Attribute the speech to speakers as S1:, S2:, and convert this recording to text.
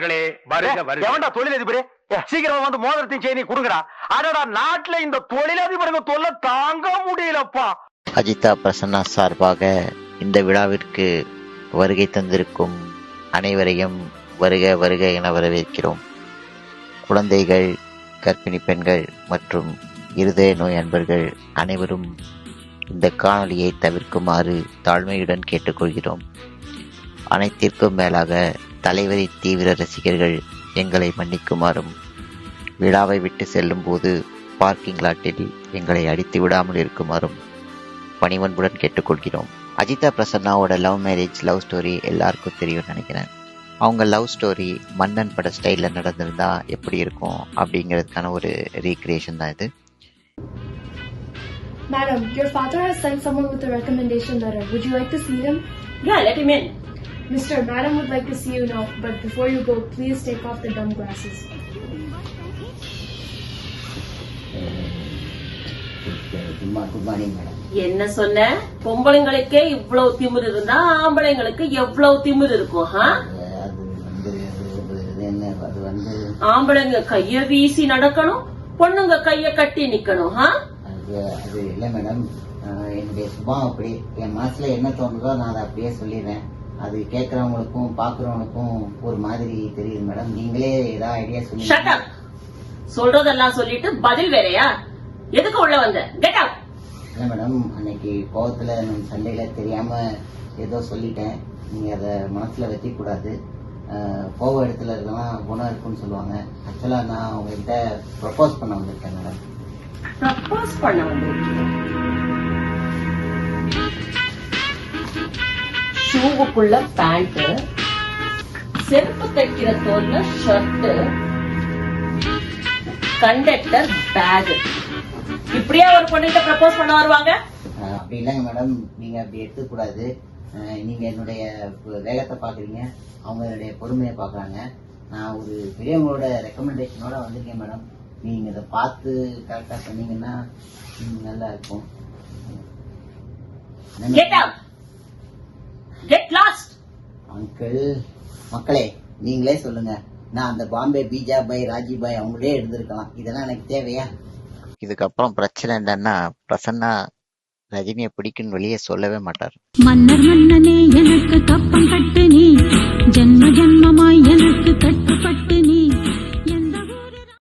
S1: அவர்களே வருக வருக.
S2: எவன்டா தொழிலதிபரே? சீக்கிரம் வந்து மோதிரத்தையும் செய்தி கொடுங்கடா. அடடா, நாட்டுல இந்த தொழிலதிபருங்க தொல்லை தாங்க முடியலப்பா.
S3: அஜிதா பிரசன்னா சார்பாக இந்த விழாவிற்கு வருகை தந்திருக்கும் அனைவரையும் வருக வருக என வரவேற்கிறோம். குழந்தைகள், கர்ப்பிணி பெண்கள் மற்றும் இருதய நோய் அன்பர்கள் அனைவரும் இந்த காணொலியை தவிர்க்குமாறு தாழ்மையுடன் கேட்டுக்கொள்கிறோம். அனைத்திற்கும் மேலாக தலைவரின் தீவிர ரசிகர்கள் எங்களை மன்னிக்குமாறும், விழாவை விட்டு செல்லும் போது பார்க்கிங் லாட்டில் எங்களை அடித்து விடாமல் இருக்குமாறும் பணிவன்புடன் கேட்டுக்கொள்கிறோம். அஜிதா பிரசன்னாவோட லவ் மேரேஜ், லவ் ஸ்டோரி எல்லாருக்கும் தெரியும்னு நினைக்கிறேன். அவங்க லவ் ஸ்டோரி மன்னன் பட ஸ்டைலில் நடந்திருந்தா எப்படி இருக்கும் அப்படிங்கிறதுக்கான ஒரு ரீக்ரியேஷன் தான் இது.
S4: Madam, your father has sent someone with a recommendation letter. Would you like to see him?
S5: Yeah, let him in.
S4: Mister, Madam would like to see you now, but before you go, please take off the dumb glasses.
S3: Good morning madam.
S5: என்ன சொன்ன? பொம்பளைங்களுக்கே இவ்வளவு திமிரு இருந்தா ஆம்பளைங்களுக்கு எவ்வளவு திமிரு இருக்கும்? ஆம்பளைங்க கைய வீசி நடக்கணும், பொண்ணுங்க கைய கட்டி நிக்கணும்.
S3: அது இல்ல மேடம், என்னுடைய சுபாவம் அப்படி. என் மனசுல என்ன தோணுதோ நான் அதை அப்படியே சொல்லிடுறேன். அது கேட்கறவங்களுக்கும் பாக்குறவங்களுக்கும் ஒரு மாதிரி தெரியுது மேடம். நீங்களே ஏதாவது ஐடியா சொல்லுங்க.
S5: சொல்றதெல்லாம் சொல்லிட்டு பதில் வேறையா? எதுக்கு உள்ள வந்த? Get out.
S3: இல்ல மேடம், அன்னைக்கு கோவத்துல சண்டையில தெரியாம ஏதோ சொல்லிட்டேன். நீங்க அதை மனசுல வச்சுக்க கூடாது. கோவ இடத்துல இருக்கலாம் குணம் இருக்குன்னு சொல்லுவாங்க. ஆக்சுவலா நான் உங்ககிட்ட ப்ரப்போஸ் பண்ண வந்திருக்கேன் மேடம்.
S5: ப்ரப்போஸ் பண்ண வந்திருக்கேன்? ஷூவுக்குள்ள பேண்ட், செருப்பு தைக்கிற தோல்ல ஷர்ட், கண்டக்டர் பேக், இப்படியா ஒரு பொண்ணுகிட்ட ப்ரப்போஸ் பண்ண வருவாங்க?
S3: அப்படி இல்லைங்க மேடம், நீங்க அப்படி எடுத்துக்க கூடாது. நீங்க என்னுடைய வேகத்தை பாக்குறீங்க, அவங்க என்னுடைய பொறுமையை பாக்குறாங்க. நான் ஒரு பெரியவங்களோட ரெக்கமெண்டேஷனோட வந்திருக்கேன் மேடம். நீங்க இதை பார்த்து கரெக்டா சொன்னீங்கன்னா நல்லா இருக்கும். அங்கிள், மக்களே நீங்களே சொல்லுங்க. நான் அந்த பாம்பே பீஜா பாய், ராஜி பாய் அவங்களே எடுத்திருக்கலாம். இதெல்லாம் எனக்கு தேவையா? இதுக்கப்புறம் பிரச்சனை என்னன்னா, பிரசன்னா ரஜினியை பிடிக்குன்னு வெளியே சொல்லவே மாட்டார்.
S6: மன்னர் மன்னனே எனக்கு கப்பம் கட்டு, நீ ஜென்ம ஜென்மமாய் எனக்கு கட்டுப்பட்டு